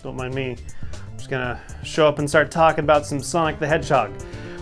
Don't mind me. I'm just gonna show up and start talking about some Sonic the Hedgehog.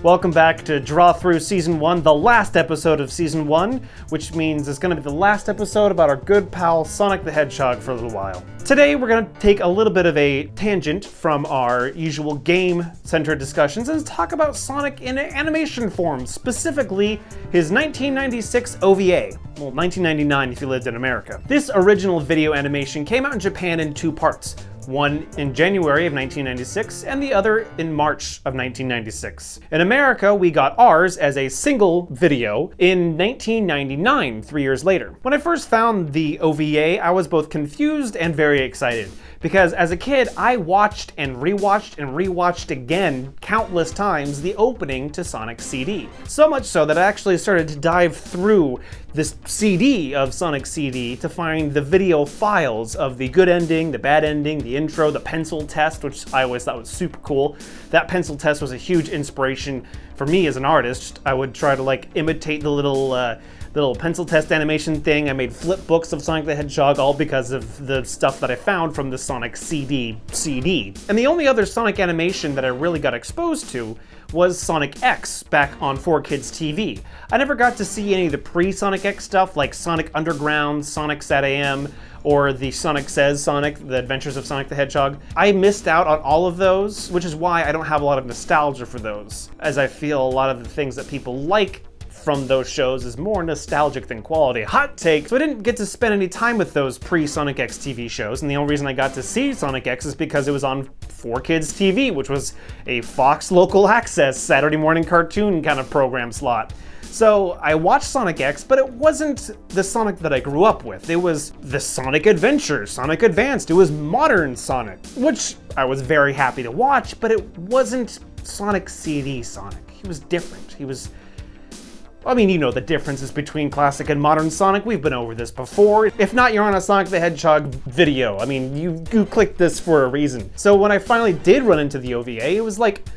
Welcome back to Draw-Thru Season 1, the last episode of Season 1, which means it's going to be the last episode about our good pal Sonic the Hedgehog for a little while. Today we're going to take a little bit of a tangent from our usual game-centered discussions and talk about Sonic in animation form, specifically his 1996 OVA. Well, 1999 if you lived in America. This original video animation came out in Japan in two parts. One in January of 1996 and the other in March of 1996. In America, we got ours as a single video in 1999, 3 years later. When I first found the OVA, I was both confused and very excited. Because as a kid, I watched and rewatched again countless times the opening to Sonic CD. So much so that I actually started to dive through this CD of Sonic CD to find the video files of the good ending, the bad ending, the intro, the pencil test, which I always thought was super cool. That pencil test was a huge inspiration for me as an artist. I would try to imitate the little pencil test animation thing. I made flip books of Sonic the Hedgehog, all because of the stuff that I found from the Sonic CD. And the only other Sonic animation that I really got exposed to was Sonic X back on 4Kids TV. I never got to see any of the pre-Sonic X stuff like Sonic Underground, Sonic SatAM, or the Sonic Says Sonic, The Adventures of Sonic the Hedgehog. I missed out on all of those, which is why I don't have a lot of nostalgia for those, as I feel a lot of the things that people like from those shows is more nostalgic than quality. Hot take! So I didn't get to spend any time with those pre-Sonic X TV shows, and the only reason I got to see Sonic X is because it was on 4Kids TV, which was a Fox local access Saturday morning cartoon kind of program slot. So I watched Sonic X, but it wasn't the Sonic that I grew up with. It was the Sonic Adventure, Sonic Advanced. It was modern Sonic, which I was very happy to watch, but it wasn't Sonic CD Sonic. He was different. He was... I mean, you know the differences between classic and modern Sonic. We've been over this before. If not, you're on a Sonic the Hedgehog video. I mean, you clicked this for a reason. So when I finally did run into the OVA, it was like,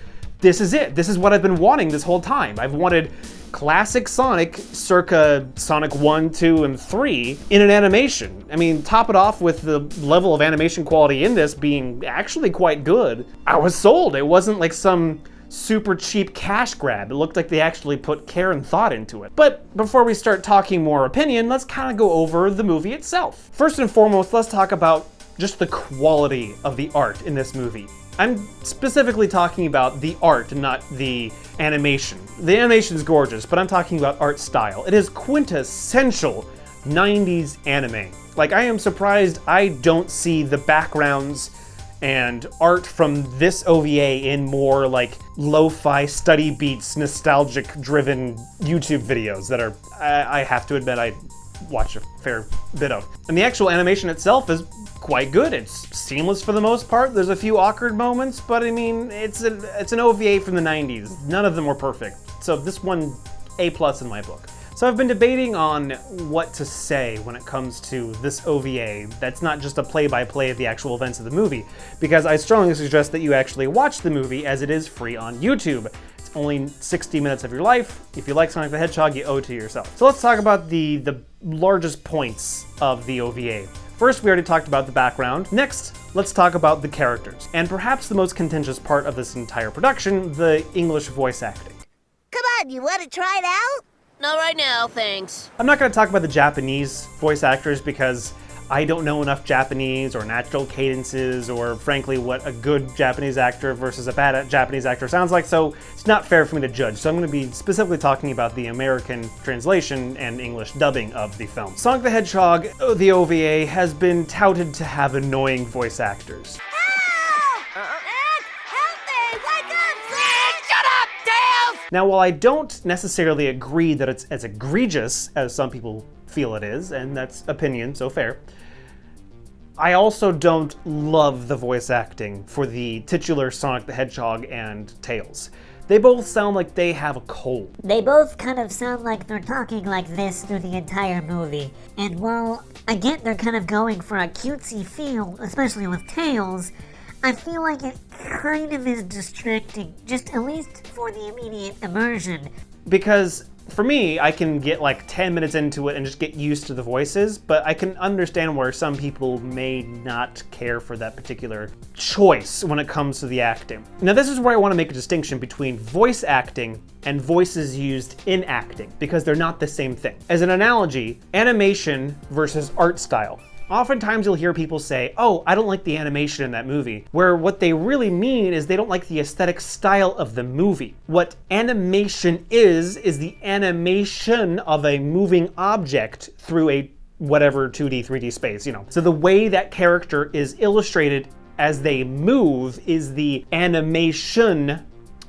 this is it. This is what I've been wanting this whole time. I've wanted classic Sonic circa Sonic 1, 2, and 3 in an animation. I mean, top it off with the level of animation quality in this being actually quite good. I was sold. It wasn't like some super cheap cash grab. It looked like they actually put care and thought into it. But before we start talking more opinion, let's kind of go over the movie itself. First and foremost, let's talk about just the quality of the art in this movie. I'm specifically talking about the art, not the animation. The animation is gorgeous, but I'm talking about art style. It is quintessential 90s anime. Like, I am surprised I don't see the backgrounds and art from this OVA in more like lo-fi study beats, nostalgic driven YouTube videos that are, I have to admit, I watch a fair bit of. And the actual animation itself is quite good. It's seamless for the most part. There's a few awkward moments, but I mean, it's an OVA from the 90s. None of them were perfect. So this one, A+ in my book. So I've been debating on what to say when it comes to this OVA that's not just a play-by-play of the actual events of the movie, because I strongly suggest that you actually watch the movie as it is free on YouTube. It's only 60 minutes of your life. If you like Sonic the Hedgehog, you owe it to yourself. So let's talk about the largest points of the OVA. First, we already talked about the background. Next, let's talk about the characters. And perhaps the most contentious part of this entire production, the English voice acting. Come on, you want to try it out? Not right now, thanks. I'm not going to talk about the Japanese voice actors because I don't know enough Japanese or natural cadences or frankly what a good Japanese actor versus a bad Japanese actor sounds like, so it's not fair for me to judge. So I'm going to be specifically talking about the American translation and English dubbing of the film. Sonic the Hedgehog, the OVA, has been touted to have annoying voice actors. Now, while I don't necessarily agree that it's as egregious as some people feel it is, and that's opinion, so fair, I also don't love the voice acting for the titular Sonic the Hedgehog and Tails. They both sound like they have a cold. They both kind of sound like they're talking like this through the entire movie. And while I get they're kind of going for a cutesy feel, especially with Tails, I feel like it kind of is distracting, just at least for the immediate immersion. Because for me, I can get like 10 minutes into it and just get used to the voices, but I can understand where some people may not care for that particular choice when it comes to the acting. Now, this is where I want to make a distinction between voice acting and voices used in acting, because they're not the same thing. As an analogy, animation versus art style. Oftentimes you'll hear people say, oh, I don't like the animation in that movie, where what they really mean is they don't like the aesthetic style of the movie. What animation is the animation of a moving object through a whatever 2D, 3D space, you know. So the way that character is illustrated as they move is the animation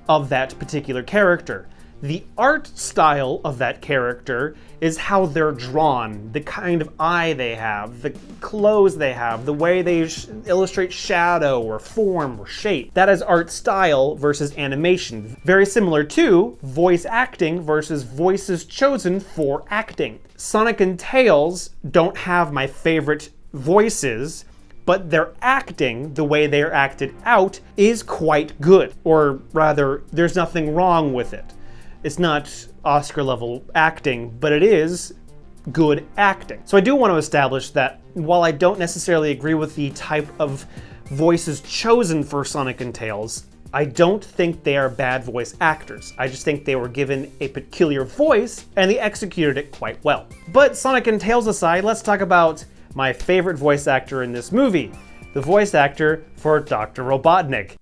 of that particular character. The art style of that character is how they're drawn, the kind of eye they have, the clothes they have, the way they illustrate shadow or form or shape. That is art style versus animation. Very similar to voice acting versus voices chosen for acting. Sonic and Tails don't have my favorite voices, but their acting, the way they're acted out, is quite good. Or rather, there's nothing wrong with it. It's not Oscar level acting, but it is good acting. So I do want to establish that while I don't necessarily agree with the type of voices chosen for Sonic and Tails, I don't think they are bad voice actors. I just think they were given a peculiar voice and they executed it quite well. But Sonic and Tails aside, let's talk about my favorite voice actor in this movie, the voice actor for Dr. Robotnik.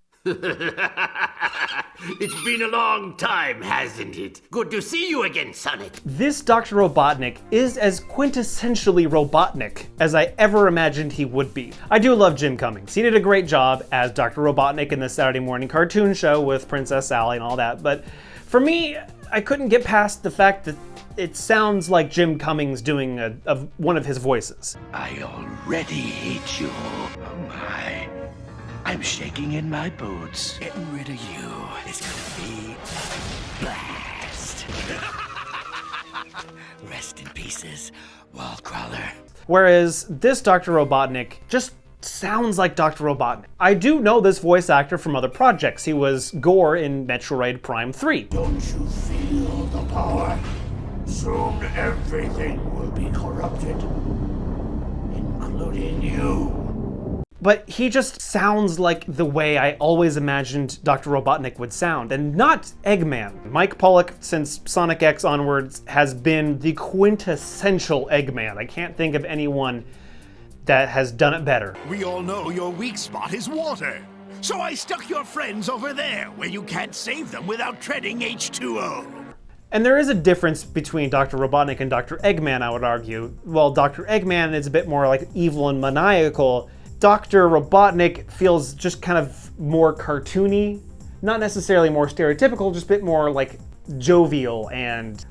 It's been a long time, hasn't it? Good to see you again, Sonic. This Dr. Robotnik is as quintessentially Robotnik as I ever imagined he would be. I do love Jim Cummings. He did a great job as Dr. Robotnik in the Saturday morning cartoon show with Princess Sally and all that, but for me, I couldn't get past the fact that it sounds like Jim Cummings doing one of his voices. I already hate you. Oh my. I'm shaking in my boots. Getting rid of you is gonna be a blast. Rest in pieces, wall crawler. Whereas this Dr. Robotnik just sounds like Dr. Robotnik. I do know this voice actor from other projects. He was Gore in Metroid Prime 3. Don't you feel the power? Soon everything will be corrupted, including you. But he just sounds like the way I always imagined Dr. Robotnik would sound, and not Eggman. Mike Pollock, since Sonic X onwards, has been the quintessential Eggman. I can't think of anyone that has done it better. We all know your weak spot is water. So I stuck your friends over there, where you can't save them without treading H2O. And there is a difference between Dr. Robotnik and Dr. Eggman, I would argue. While Dr. Eggman is a bit more like evil and maniacal, Dr. Robotnik feels just kind of more cartoony, not necessarily more stereotypical, just a bit more like jovial and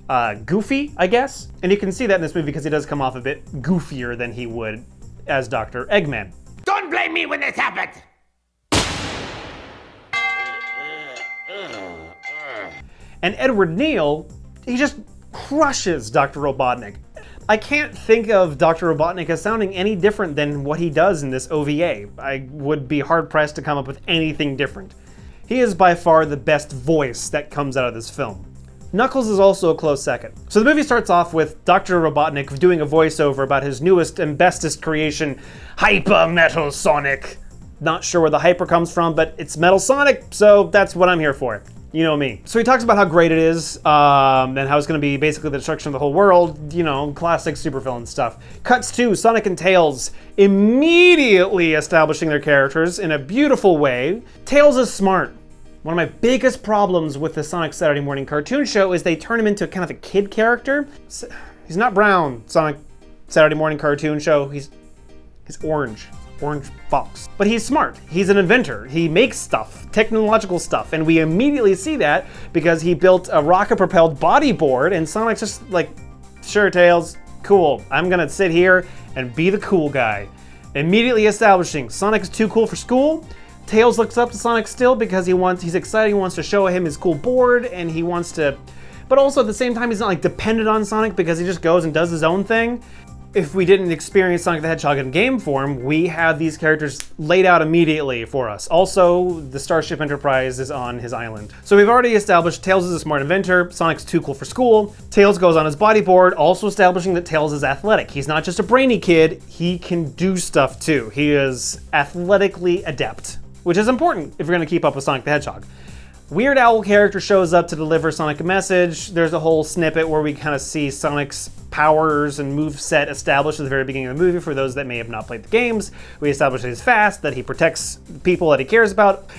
goofy, I guess. And you can see that in this movie because he does come off a bit goofier than he would as Dr. Eggman. Don't blame me when this happened! And Edward Neal, he just crushes Dr. Robotnik. I can't think of Dr. Robotnik as sounding any different than what he does in this OVA. I would be hard-pressed to come up with anything different. He is by far the best voice that comes out of this film. Knuckles is also a close second. So the movie starts off with Dr. Robotnik doing a voiceover about his newest and bestest creation, Hyper Metal Sonic. Not sure where the hyper comes from, but it's Metal Sonic, so that's what I'm here for. You know me. So he talks about how great it is, and how it's going to be basically the destruction of the whole world, you know, classic supervillain stuff. Cuts to Sonic and Tails immediately establishing their characters in a beautiful way. Tails is smart. One of my biggest problems with the Sonic Saturday morning cartoon show is they turn him into kind of a kid character. He's not brown, Sonic Saturday morning cartoon show. He's orange. Orange fox. But he's smart. He's an inventor. He makes stuff, technological stuff, and we immediately see that because he built a rocket-propelled bodyboard, and Sonic's just like, sure, Tails, cool. I'm gonna sit here and be the cool guy. Immediately establishing Sonic is too cool for school. Tails looks up to Sonic still because he's excited. He wants to show him his cool board, and he wants to, but also at the same time, he's not like dependent on Sonic because he just goes and does his own thing. if we didn't experience Sonic the Hedgehog in game form, we have these characters laid out immediately for us. Also, the Starship Enterprise is on his island. So we've already established Tails is a smart inventor, Sonic's too cool for school, Tails goes on his bodyboard, also establishing that Tails is athletic. He's not just a brainy kid, he can do stuff too. He is athletically adept, which is important if you're gonna keep up with Sonic the Hedgehog. Weird Owl character shows up to deliver Sonic a message. There's a whole snippet where we kind of see Sonic's powers and moveset established at the very beginning of the movie for those that may have not played the games. We establish that he's fast, that he protects people that he cares about.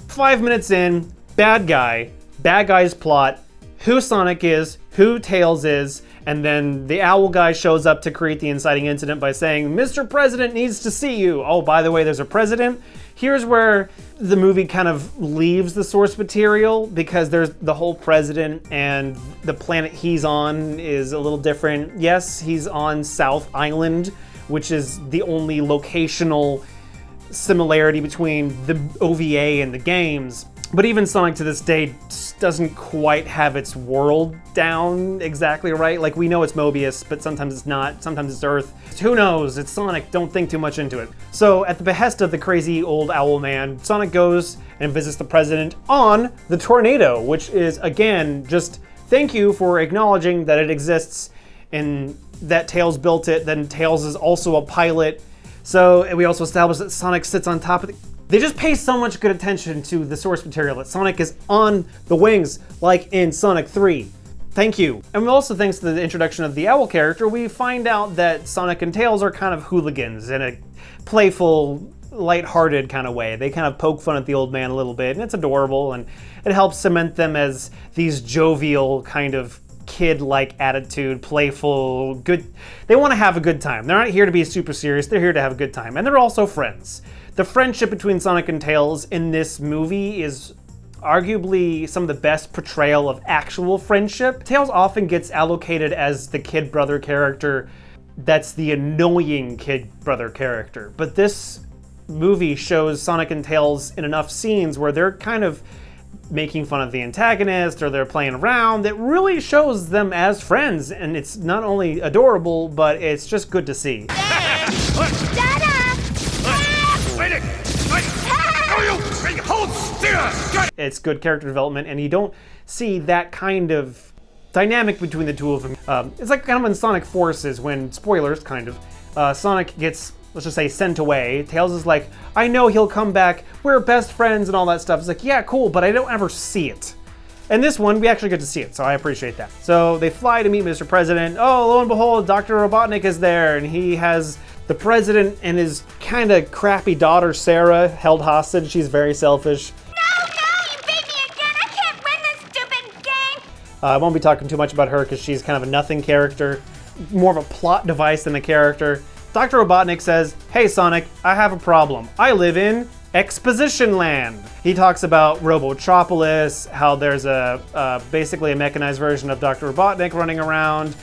5 minutes in, bad guy's plot, who Sonic is, who Tails is, and then the Owl guy shows up to create the inciting incident by saying, Mr. President needs to see you. Oh, by the way, there's a president. Here's where the movie kind of leaves the source material, because there's the whole president and the planet he's on is a little different. Yes, he's on South Island, which is the only locational similarity between the OVA and the games. But even Sonic to this day doesn't quite have its world down exactly right. Like, we know it's Mobius, but sometimes it's not. Sometimes it's Earth. Who knows? It's Sonic. Don't think too much into it. So, at the behest of the crazy old owl man, Sonic goes and visits the president on the tornado, which is, again, just thank you for acknowledging that it exists and that Tails built it. Then Tails is also a pilot. So, we also established that Sonic sits on top of the... They just pay so much good attention to the source material that Sonic is on the wings, like in Sonic 3. Thank you. And also thanks to the introduction of the Owl character, we find out that Sonic and Tails are kind of hooligans in a playful, lighthearted kind of way. They kind of poke fun at the old man a little bit, and it's adorable, and it helps cement them as these jovial kind of kid-like attitude, playful, good. They want to have a good time. They're not here to be super serious, they're here to have a good time. And they're also friends. The friendship between Sonic and Tails in this movie is arguably some of the best portrayal of actual friendship. Tails often gets allocated as the kid brother character that's the annoying kid brother character. But this movie shows Sonic and Tails in enough scenes where they're kind of making fun of the antagonist or they're playing around that really shows them as friends. And it's not only adorable, but it's just good to see. It's good character development, and you don't see that kind of dynamic between the two of them. It's like kind of in Sonic Forces when, spoilers, kind of, Sonic gets, let's just say, sent away. Tails is like, I know he'll come back, we're best friends and all that stuff. It's like, yeah, cool, but I don't ever see it. And this one, we actually get to see it, so I appreciate that. So they fly to meet Mr. President. Oh, lo and behold, Dr. Robotnik is there, and he has the president and his kind of crappy daughter, Sarah, held hostage. She's very selfish. No, you beat me again. I can't win this stupid game. I won't be talking too much about her because she's kind of a nothing character, more of a plot device than a character. Dr. Robotnik says, hey Sonic, I have a problem. I live in Exposition Land. He talks about Robotropolis, how there's basically a mechanized version of Dr. Robotnik running around,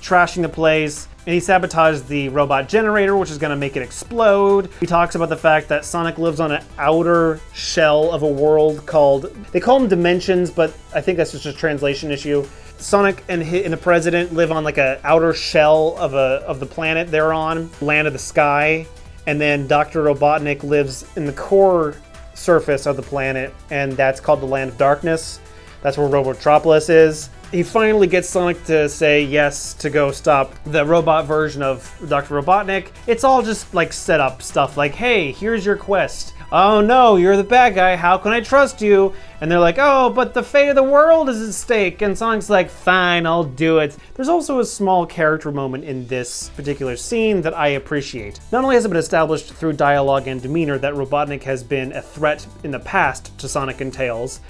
trashing the place, and he sabotages the robot generator, which is going to make it explode. He talks about the fact that Sonic lives on an outer shell of a world called, they call them dimensions, but I think that's just a translation issue. Sonic and the President live on like an outer shell of the planet they're on, Land of the Sky, and then Dr. Robotnik lives in the core surface of the planet, and that's called the Land of Darkness. That's where Robotropolis is. He finally gets Sonic to say yes to go stop the robot version of Dr. Robotnik. It's all just like set up stuff like, hey, here's your quest. Oh no, you're the bad guy, how can I trust you? And they're like, oh, but the fate of the world is at stake. And Sonic's like, fine, I'll do it. There's also a small character moment in this particular scene that I appreciate. Not only has it been established through dialogue and demeanor that Robotnik has been a threat in the past to Sonic and Tails,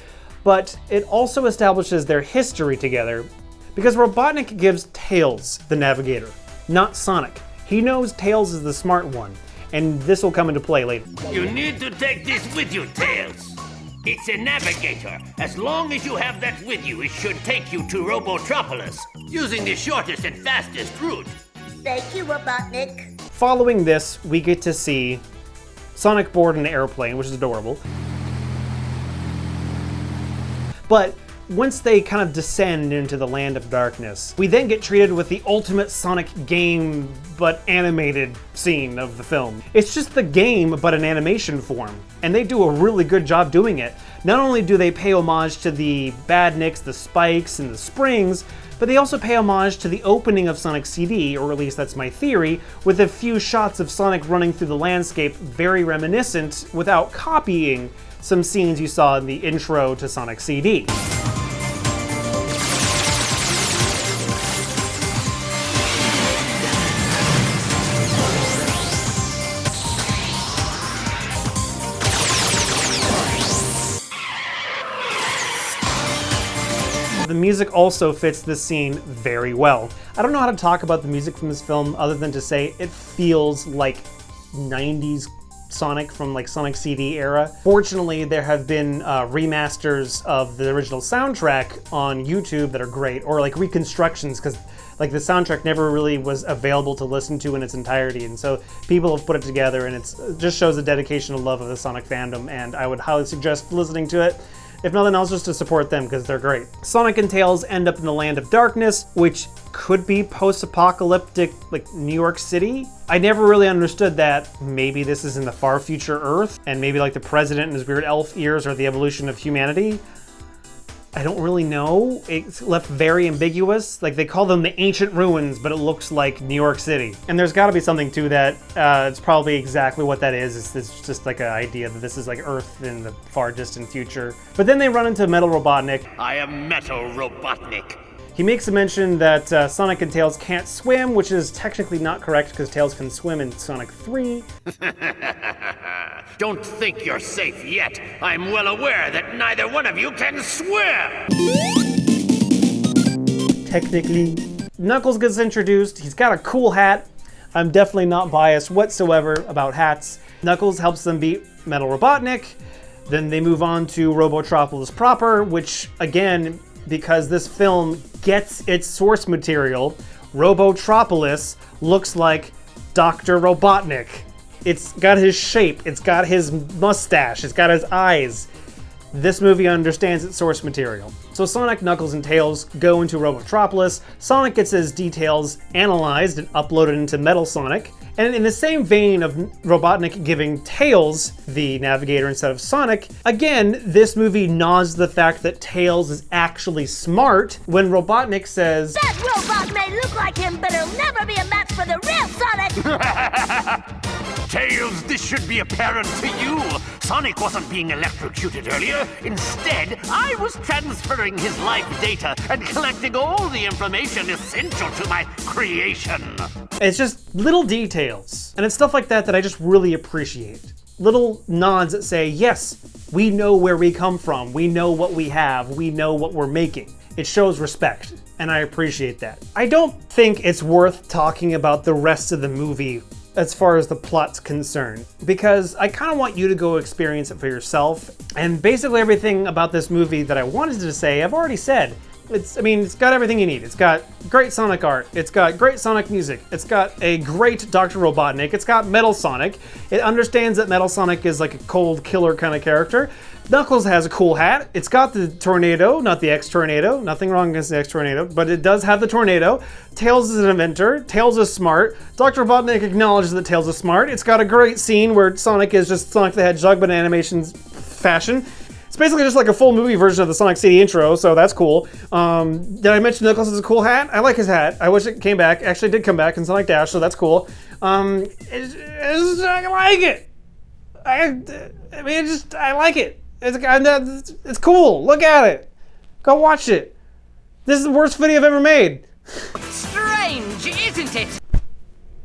but it also establishes their history together because Robotnik gives Tails the navigator, not Sonic. He knows Tails is the smart one, and this will come into play later. You need to take this with you, Tails. It's a navigator. As long as you have that with you, it should take you to Robotropolis, using the shortest and fastest route. Thank you, Robotnik. Following this, we get to see Sonic board an airplane, which is adorable. But once they kind of descend into the land of darkness, we then get treated with the ultimate Sonic game, but animated scene of the film. It's just the game, but in animation form, and they do a really good job doing it. Not only do they pay homage to the Badniks, the Spikes, and the Springs, but they also pay homage to the opening of Sonic CD, or at least that's my theory, with a few shots of Sonic running through the landscape, very reminiscent, without copying some scenes you saw in the intro to Sonic CD. The music also fits this scene very well. I don't know how to talk about the music from this film other than to say it feels like 90s Sonic from like Sonic CD era. Fortunately, there have been remasters of the original soundtrack on YouTube that are great, or like reconstructions, because like the soundtrack never really was available to listen to in its entirety, and so people have put it together, and it just shows the dedication and love of the Sonic fandom, and I would highly suggest listening to it. If nothing else, just to support them, because they're great. Sonic and Tails end up in the Land of Darkness, which could be post-apocalyptic, like New York City. I never really understood that. Maybe this is in the far future Earth, and maybe like the president and his weird elf ears are the evolution of humanity. I don't really know. It's left very ambiguous. Like, they call them the ancient ruins, but it looks like New York City. And there's gotta be something to that. It's probably exactly what that is. It's just like an idea that this is like Earth in the far distant future. But then they run into Metal Robotnik. I am Metal Robotnik. He makes a mention that Sonic and Tails can't swim, which is technically not correct because Tails can swim in Sonic 3. Don't think you're safe yet. I'm well aware that neither one of you can swim! Technically. Knuckles gets introduced. He's got a cool hat. I'm definitely not biased whatsoever about hats. Knuckles helps them beat Metal Robotnik. Then they move on to Robotropolis proper, which, again, because this film gets its source material, Robotropolis looks like Dr. Robotnik. It's got his shape, it's got his mustache, it's got his eyes. This movie understands its source material. So Sonic, Knuckles, and Tails go into Robotropolis. Sonic gets his details analyzed and uploaded into Metal Sonic. And in the same vein of Robotnik giving Tails the navigator instead of Sonic, again, this movie nods the fact that Tails is actually smart when Robotnik says, That robot may look like him, but he'll never be a match for the real Sonic! Tails, this should be apparent to you. Sonic wasn't being electrocuted earlier. Instead, I was transferring his life data and collecting all the information essential to my creation. It's just little details. And it's stuff like that that I just really appreciate. Little nods that say, yes, we know where we come from. We know what we have. We know what we're making. It shows respect, and I appreciate that. I don't think it's worth talking about the rest of the movie as far as the plot's concerned, because I kind of want you to go experience it for yourself. And basically everything about this movie that I wanted to say, I've already said. It's got everything you need. It's got great Sonic art. It's got great Sonic music. It's got a great Dr. Robotnik. It's got Metal Sonic. It understands that Metal Sonic is like a cold killer kind of character. Knuckles has a cool hat. It's got the tornado, not the X-Tornado. Nothing wrong against the X-Tornado, but it does have the tornado. Tails is an inventor. Tails is smart. Dr. Robotnik acknowledges that Tails is smart. It's got a great scene where Sonic is just Sonic the Hedgehog, but in animation fashion. It's basically just like a full movie version of the Sonic CD intro, so that's cool. Did I mention Knuckles has a cool hat? I like his hat. I wish it came back. Actually, it did come back in Sonic Dash, so that's cool. I like it. I like it. It's cool. Look at it. Go watch it. This is the worst video I've ever made. Strange, isn't it?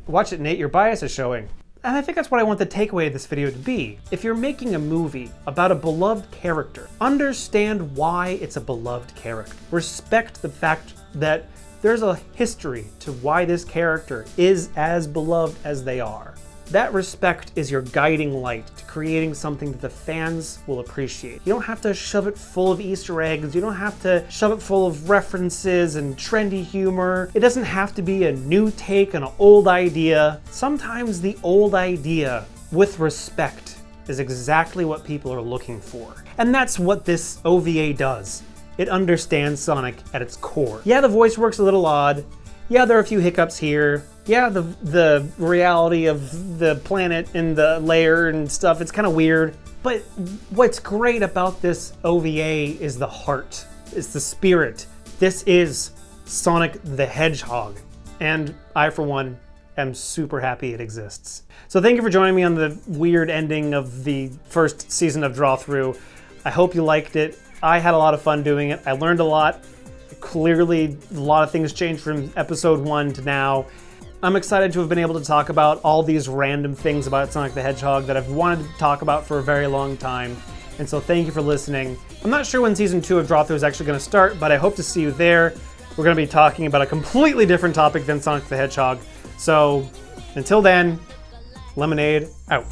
Watch it, Nate. Your bias is showing. And I think that's what I want the takeaway of this video to be. If you're making a movie about a beloved character, understand why it's a beloved character. Respect the fact that there's a history to why this character is as beloved as they are. That respect is your guiding light to creating something that the fans will appreciate. You don't have to shove it full of Easter eggs. You don't have to shove it full of references and trendy humor. It doesn't have to be a new take on an old idea. Sometimes the old idea with respect is exactly what people are looking for. And that's what this OVA does. it understands Sonic at its core. Yeah, the voice works a little odd. Yeah, there are a few hiccups here. Yeah, the reality of the planet and the layer and stuff, it's kind of weird. But what's great about this OVA is the heart. It's the spirit. This is Sonic the Hedgehog. And I, for one, am super happy it exists. So thank you for joining me on the weird ending of the first season of Draw-Thru. I hope you liked it. I had a lot of fun doing it. I learned a lot. Clearly, a lot of things changed from episode 1 to now. I'm excited to have been able to talk about all these random things about Sonic the Hedgehog that I've wanted to talk about for a very long time. And so thank you for listening. I'm not sure when season 2 of Draw-Thru is actually going to start, but I hope to see you there. We're going to be talking about a completely different topic than Sonic the Hedgehog. So until then, Lemonade out.